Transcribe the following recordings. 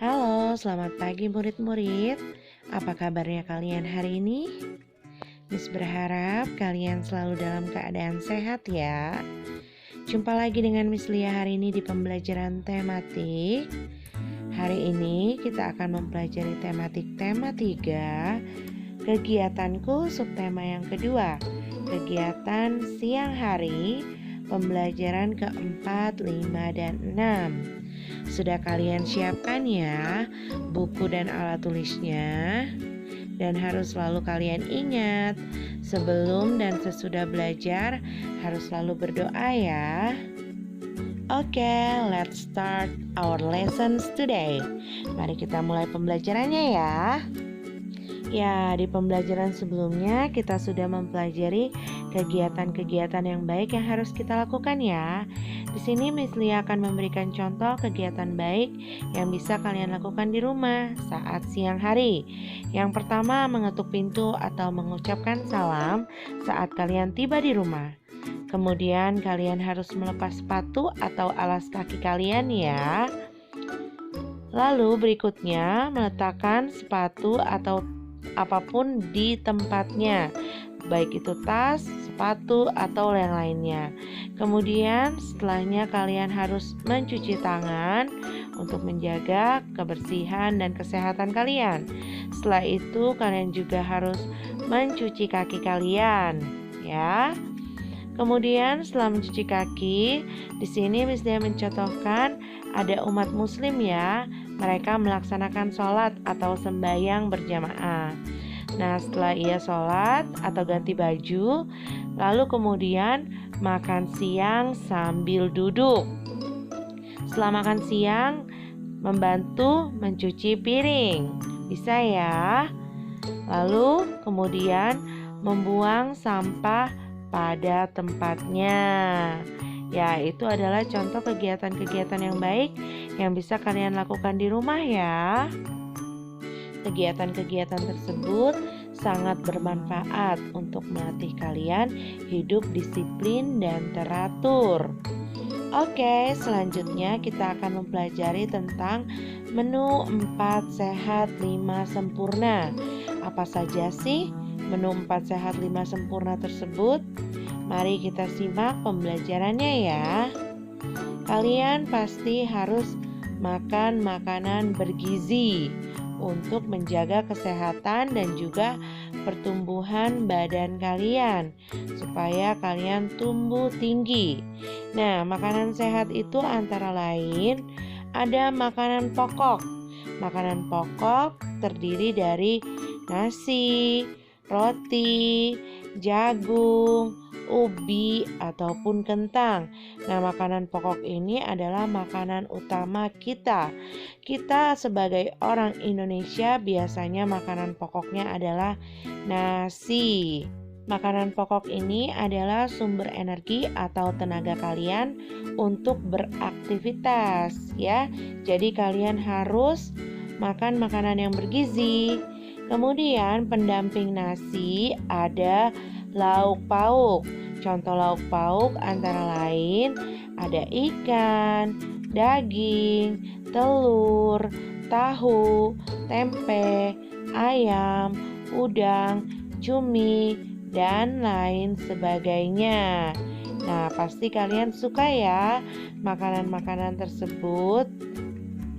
Halo, selamat pagi murid-murid. Apa kabarnya kalian hari ini? Miss berharap kalian selalu dalam keadaan sehat ya. Jumpa lagi dengan Miss Lia hari ini di pembelajaran tematik. Hari ini kita akan mempelajari tematik tema 3, kegiatanku subtema yang kedua, kegiatan siang hari, pembelajaran keempat, 5, dan 6. Sudah kalian siapkan ya buku dan alat tulisnya? Dan harus selalu kalian ingat, sebelum dan sesudah belajar harus selalu berdoa ya. Oke, let's start our lessons today. Mari kita mulai pembelajarannya ya. Ya, di pembelajaran sebelumnya kita sudah mempelajari kegiatan-kegiatan yang baik yang harus kita lakukan ya. Di sini Miss Lia akan memberikan contoh kegiatan baik yang bisa kalian lakukan di rumah saat siang hari. Yang pertama, mengetuk pintu atau mengucapkan salam saat kalian tiba di rumah. Kemudian kalian harus melepas sepatu atau alas kaki kalian ya. Lalu berikutnya, meletakkan sepatu atau apapun di tempatnya, baik itu tas, sepatu, atau yang lainnya. Kemudian setelahnya kalian harus mencuci tangan untuk menjaga kebersihan dan kesehatan kalian. Setelah itu kalian juga harus mencuci kaki kalian, ya. Kemudian setelah mencuci kaki, di sini Miss Dia mencontohkan ada umat muslim ya. Mereka melaksanakan sholat atau sembahyang berjamaah. Nah, setelah ia sholat atau ganti baju, lalu kemudian makan siang sambil duduk. Setelah makan siang, membantu mencuci piring. Bisa ya. Lalu kemudian membuang sampah pada tempatnya. Ya, itu adalah contoh kegiatan-kegiatan yang baik yang bisa kalian lakukan di rumah ya. Kegiatan-kegiatan tersebut sangat bermanfaat untuk melatih kalian hidup disiplin dan teratur. Oke, selanjutnya kita akan mempelajari tentang menu 4 sehat 5 sempurna. Apa saja sih menu 4 sehat 5 sempurna tersebut? Mari kita simak pembelajarannya ya. Kalian pasti harus makan makanan bergizi untuk menjaga kesehatan dan juga pertumbuhan badan kalian supaya kalian tumbuh tinggi. Nah, makanan sehat itu antara lain ada makanan pokok. Makanan pokok terdiri dari nasi, roti, jagung, ubi, ataupun kentang. Nah, makanan pokok ini adalah makanan utama kita. Kita sebagai orang Indonesia biasanya makanan pokoknya adalah nasi. Makanan pokok ini adalah sumber energi atau tenaga kalian untuk beraktivitas ya. Jadi kalian harus makan makanan yang bergizi. Kemudian pendamping nasi ada lauk pauk. Contoh lauk pauk antara lain ada ikan, daging, telur, tahu, tempe, ayam, udang, cumi, dan lain sebagainya. Nah, pasti kalian suka ya makanan-makanan tersebut.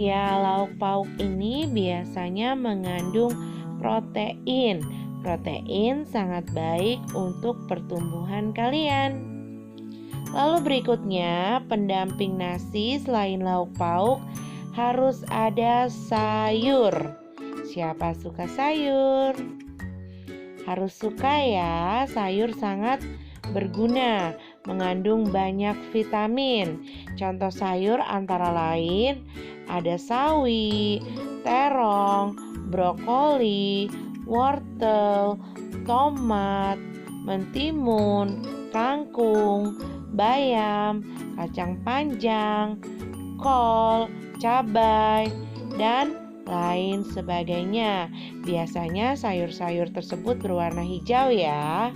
Ya, lauk pauk ini biasanya mengandung protein. Protein sangat baik untuk pertumbuhan kalian. Lalu berikutnya, pendamping nasi selain lauk pauk harus ada sayur. Siapa suka sayur? Harus suka ya, sayur sangat berguna, mengandung banyak vitamin. Contoh sayur antara lain ada sawi, terong, brokoli, wortel, tomat, mentimun, kangkung, bayam, kacang panjang, kol, cabai, dan lain sebagainya. Biasanya sayur-sayur tersebut berwarna hijau ya.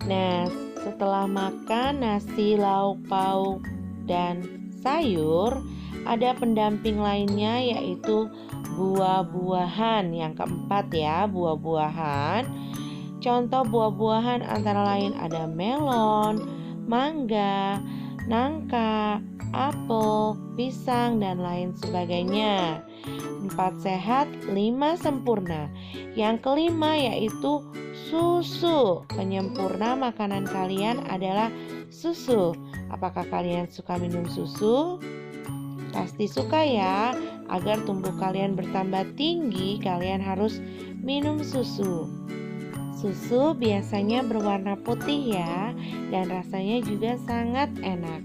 Nah, setelah makan nasi, lauk pauk, dan sayur, Ada pendamping lainnya yaitu buah-buahan. Yang keempat ya, buah-buahan. Contoh buah-buahan antara lain ada melon, mangga, nangka, apel, pisang, dan lain sebagainya. 4 sehat, 5 sempurna. Yang kelima yaitu susu. Penyempurna makanan kalian adalah susu. Apakah kalian suka minum susu? Pasti suka ya. Agar tubuh kalian bertambah tinggi, kalian harus minum susu. Susu biasanya berwarna putih ya, dan rasanya juga sangat enak.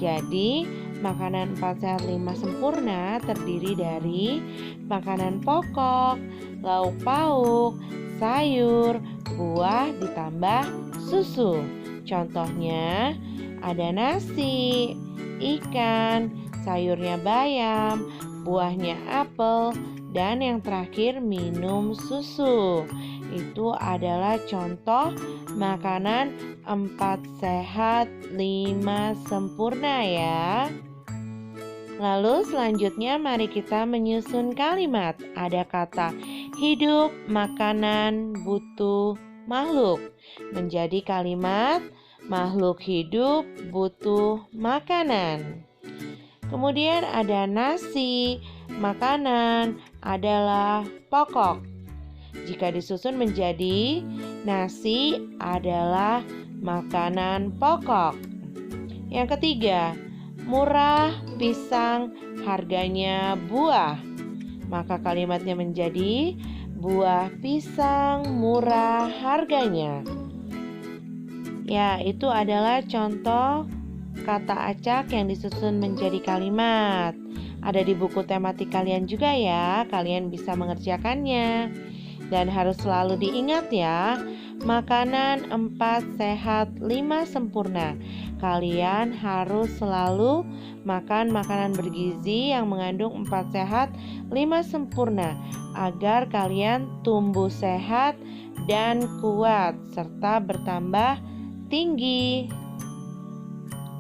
Jadi, makanan 4 sehat 5 sempurna terdiri dari makanan pokok, lauk pauk, sayur, buah ditambah susu. Contohnya ada nasi, ikan, sayurnya bayam, buahnya apel, dan yang terakhir minum susu. Itu adalah contoh makanan 4 sehat 5 sempurna ya. Lalu selanjutnya mari kita menyusun kalimat. Ada kata hidup, makanan, butuh, makhluk. Menjadi kalimat makhluk hidup butuh makanan. Kemudian ada nasi, makanan adalah pokok. Jika disusun menjadi nasi adalah makanan pokok. Yang ketiga, murah, pisang, harganya buah. Maka kalimatnya menjadi buah pisang murah harganya. Ya, itu adalah contoh kata acak yang disusun menjadi kalimat. Ada di buku tematik kalian juga ya, kalian bisa mengerjakannya. Dan harus selalu diingat ya, makanan 4 sehat 5 sempurna. Kalian harus selalu makan makanan bergizi yang mengandung 4 sehat 5 sempurna agar kalian tumbuh sehat dan kuat serta bertambah tinggi.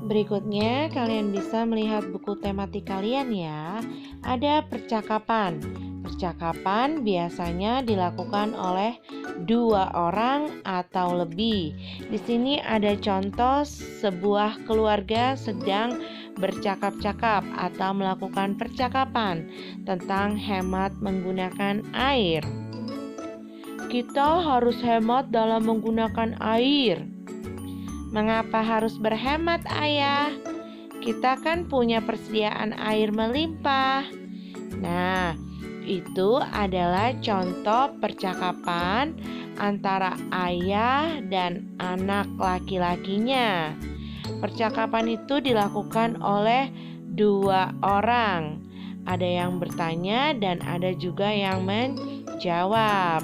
Berikutnya kalian bisa melihat buku tematik kalian ya. Ada percakapan. Percakapan biasanya dilakukan oleh 2 orang atau lebih. Di sini ada contoh sebuah keluarga sedang bercakap-cakap atau melakukan percakapan tentang hemat menggunakan air. Kita harus hemat dalam menggunakan air. Mengapa harus berhemat, Ayah? Kita kan punya persediaan air melimpah. Nah, itu adalah contoh percakapan antara ayah dan anak laki-lakinya. Percakapan itu dilakukan oleh 2 orang. Ada yang bertanya dan ada juga yang menjawab.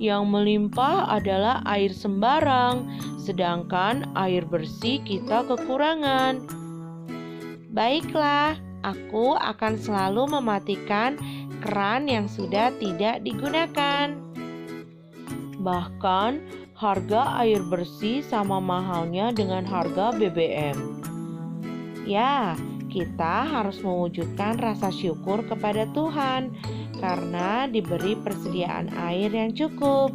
Yang melimpah adalah air sembarang, sedangkan air bersih kita kekurangan. Baiklah, aku akan selalu mematikan keran yang sudah tidak digunakan. Bahkan harga air bersih sama mahalnya dengan harga BBM. Ya, kita harus mewujudkan rasa syukur kepada Tuhan karena diberi persediaan air yang cukup.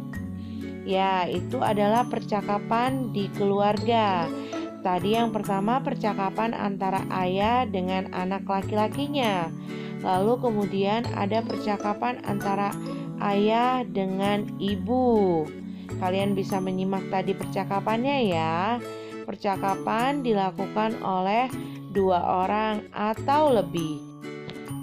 Ya, itu adalah percakapan di keluarga. Tadi yang pertama percakapan antara ayah dengan anak laki-lakinya. Lalu kemudian ada percakapan antara ayah dengan ibu. Kalian bisa menyimak tadi percakapannya ya. Percakapan dilakukan oleh 2 orang atau lebih.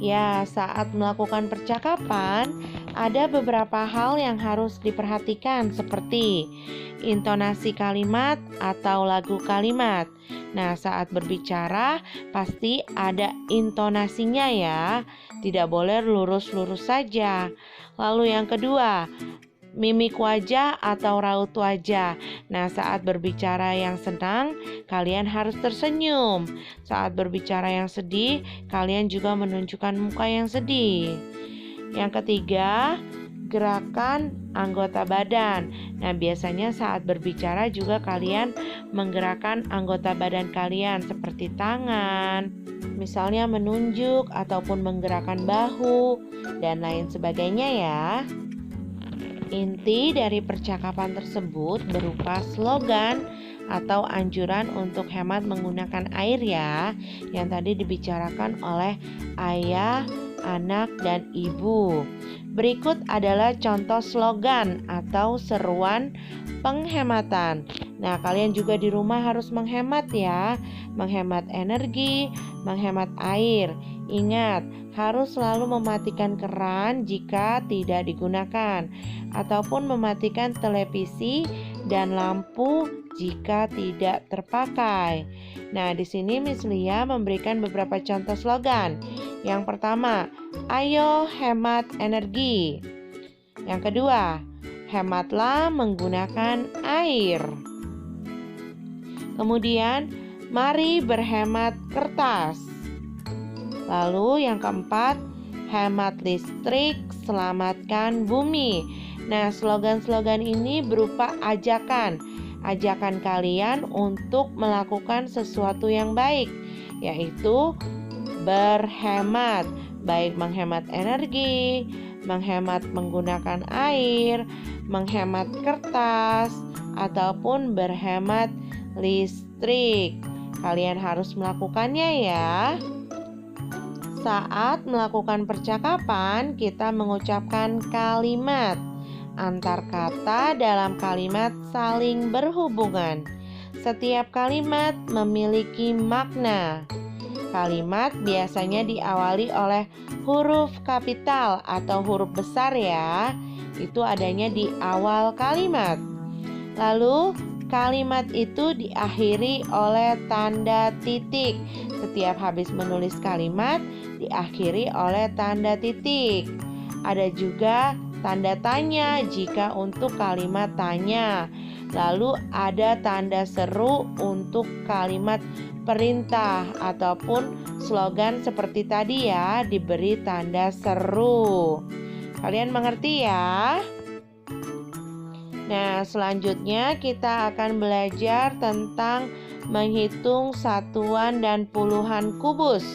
Ya, saat melakukan percakapan ada beberapa hal yang harus diperhatikan seperti intonasi kalimat atau lagu kalimat. Nah, saat berbicara pasti ada intonasinya ya. Tidak boleh lurus-lurus saja. Lalu yang kedua, mimik wajah atau raut wajah. Nah, saat berbicara yang senang, kalian harus tersenyum. Saat berbicara yang sedih, kalian juga menunjukkan muka yang sedih. Yang ketiga, gerakan anggota badan. Nah, biasanya saat berbicara juga kalian menggerakkan anggota badan kalian seperti tangan, misalnya menunjuk ataupun menggerakkan bahu, dan lain sebagainya ya. Inti dari percakapan tersebut berupa slogan atau anjuran untuk hemat menggunakan air ya, yang tadi dibicarakan oleh ayah, anak, dan ibu. Berikut adalah contoh slogan atau seruan penghematan. Nah, kalian juga di rumah harus menghemat ya, menghemat energi, menghemat air. Ingat, harus selalu mematikan keran jika tidak digunakan, ataupun mematikan televisi dan lampu jika tidak terpakai. Nah, di sini Miss Lia memberikan beberapa contoh slogan. Yang pertama, ayo hemat energi. Yang kedua, hematlah menggunakan air. Kemudian, mari berhemat kertas. Lalu yang keempat, hemat listrik, selamatkan bumi. Nah, slogan-slogan ini berupa ajakan kalian untuk melakukan sesuatu yang baik, yaitu berhemat, baik menghemat energi, menghemat menggunakan air, menghemat kertas, ataupun berhemat listrik. Kalian harus melakukannya ya. Saat melakukan percakapan, kita mengucapkan kalimat. Antar kata dalam kalimat saling berhubungan. Setiap kalimat memiliki makna. Kalimat biasanya diawali oleh huruf kapital atau huruf besar ya. Itu adanya di awal kalimat. Lalu kalimat itu diakhiri oleh tanda titik. Setiap habis menulis kalimat diakhiri oleh tanda titik. Ada juga tanda tanya jika untuk kalimat tanya. Lalu ada tanda seru untuk kalimat perintah ataupun slogan seperti tadi ya, diberi tanda seru. Kalian mengerti ya? Nah, selanjutnya kita akan belajar tentang menghitung satuan dan puluhan kubus.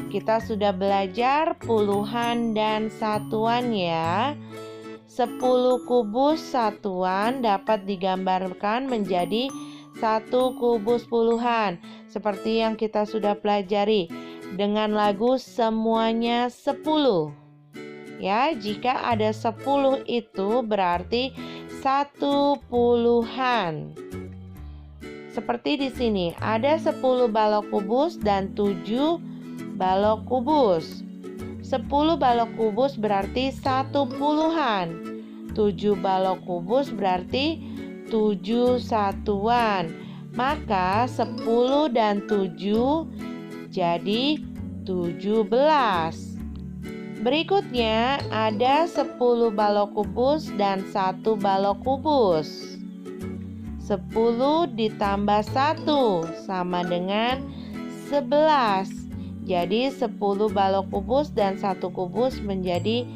Kita sudah belajar puluhan dan satuan ya. 10 kubus satuan dapat digambarkan menjadi 1 kubus puluhan, seperti yang kita sudah pelajari dengan lagu Semuanya 10. Ya, jika ada 10 itu berarti 1 puluhan. Seperti di sini, ada 10 balok kubus dan 7 balok kubus. 10 balok kubus berarti 1 puluhan. 7 balok kubus berarti 7 satuan. Maka 10 dan 7 jadi 17. Berikutnya ada 10 balok kubus dan 1 balok kubus. 10 ditambah 1 sama dengan 11. Jadi 10 balok kubus dan 1 kubus menjadi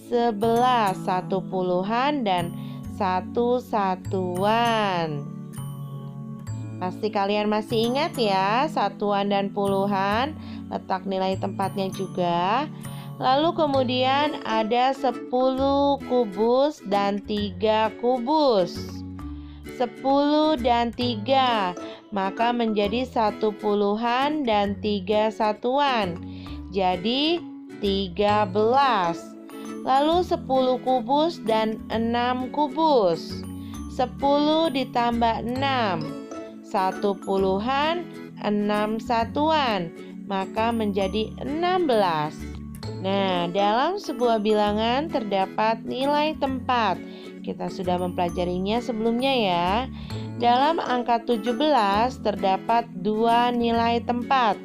11. 1 puluhan dan 1 satuan. Pasti kalian masih ingat ya, satuan dan puluhan, letak nilai tempatnya juga. Lalu kemudian ada 10 kubus dan 3 kubus. 10 dan 3, maka menjadi 1 puluhan dan 3 satuan. Jadi 13. Lalu 10 kubus dan 6 kubus. 10 ditambah 6, 1 puluhan, 6 satuan, maka menjadi 16. Nah, dalam sebuah bilangan terdapat nilai tempat. Kita sudah mempelajarinya sebelumnya ya. Dalam angka 17 terdapat 2 nilai tempat,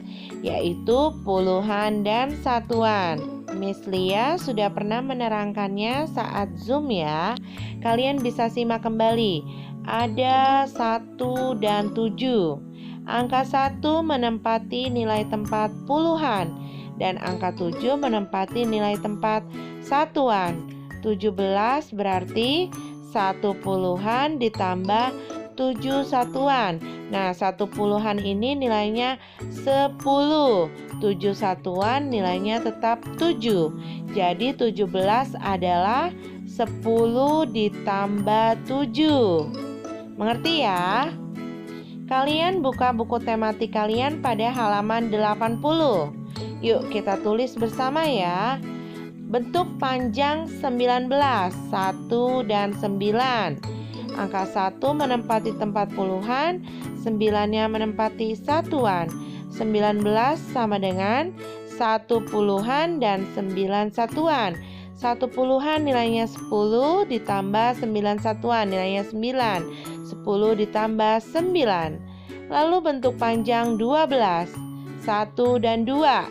yaitu puluhan dan satuan. Miss Lia sudah pernah menerangkannya saat Zoom ya. Kalian bisa simak kembali. Ada 1 dan 7. Angka 1 menempati nilai tempat puluhan dan angka 7 menempati nilai tempat satuan. 17 berarti 1 puluhan ditambah 7 satuan, Nah, 1/10 ini nilainya 10. 7 satuan nilainya tetap 7. Jadi 17 adalah 10 ditambah 7. Mengerti ya? Kalian buka buku tematik kalian pada halaman 80. Yuk kita tulis bersama ya. Bentuk panjang 19, 1 dan 9. Angka 1 menempati tempat puluhan, 9-nya menempati satuan. 19 sama dengan 1/10 dan 9 satuan. 1/10 nilainya 10 ditambah 9 satuan nilainya 9. 10 ditambah 9. Lalu bentuk panjang 12, 1 dan 2.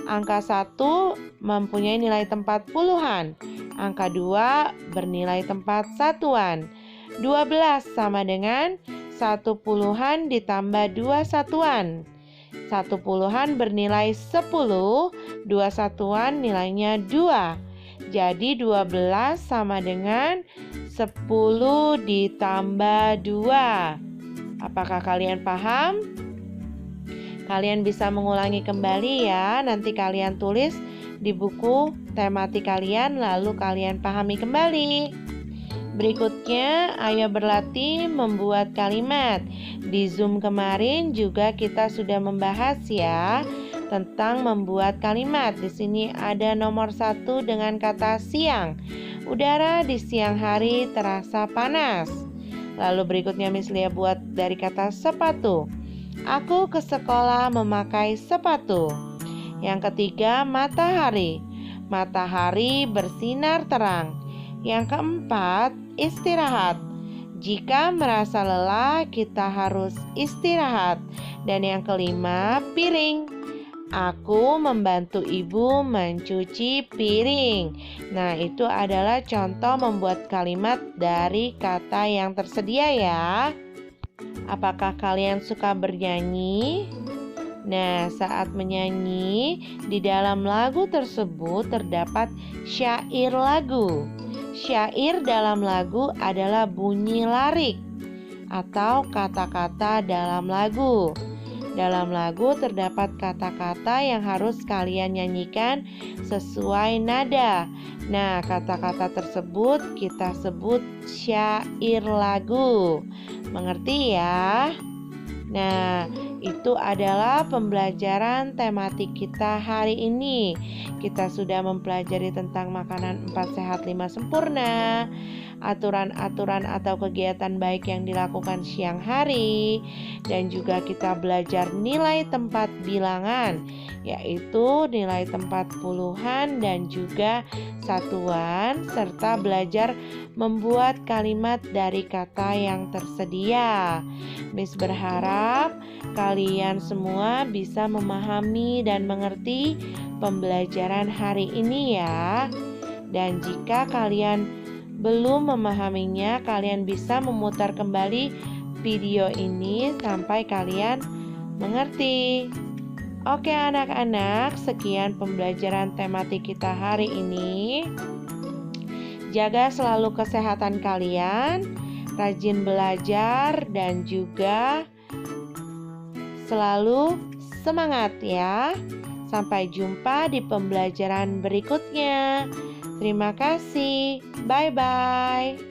Angka 1 mempunyai nilai tempat puluhan. Angka 2 bernilai tempat satuan. 12 sama dengan 1/10 ditambah 2 satuan. 1/10 bernilai 10, 2 satuan nilainya 2. Jadi 12 sama dengan 10 ditambah 2. Apakah kalian paham? Kalian bisa mengulangi kembali ya. Nanti kalian tulis di buku tematik kalian, lalu kalian pahami kembali. Berikutnya, ayo berlatih membuat kalimat. Di Zoom kemarin juga kita sudah membahas ya tentang membuat kalimat. Di sini ada nomor 1 dengan kata siang. Udara di siang hari terasa panas. Lalu berikutnya Miss Lia buat dari kata sepatu. Aku ke sekolah memakai sepatu. Yang ketiga, matahari. Matahari bersinar terang. Yang keempat, istirahat. Jika merasa lelah, kita harus istirahat. Dan yang kelima, piring. Aku membantu ibu mencuci piring. Nah, itu adalah contoh membuat kalimat dari kata yang tersedia ya. Apakah kalian suka bernyanyi? Nah, saat menyanyi, di dalam lagu tersebut terdapat syair lagu. Syair dalam lagu adalah bunyi lirik atau kata-kata dalam lagu. Dalam lagu terdapat kata-kata yang harus kalian nyanyikan sesuai nada. Nah, kata-kata tersebut kita sebut syair lagu. Mengerti ya? Nah, itu adalah pembelajaran tematik kita hari ini. Kita sudah mempelajari tentang makanan 4 sehat 5 sempurna, aturan-aturan atau kegiatan baik yang dilakukan siang hari, dan juga kita belajar nilai tempat bilangan, yaitu nilai tempat puluhan dan juga satuan, serta belajar membuat kalimat dari kata yang tersedia. Miss berharap kalian semua bisa memahami dan mengerti pembelajaran hari ini ya. Dan jika kalian belum memahaminya, kalian bisa memutar kembali video ini sampai kalian mengerti. Oke anak-anak, sekian pembelajaran tematik kita hari ini. Jaga selalu kesehatan kalian, rajin belajar, dan juga selalu semangat ya. Sampai jumpa di pembelajaran berikutnya. Terima kasih. Bye-bye.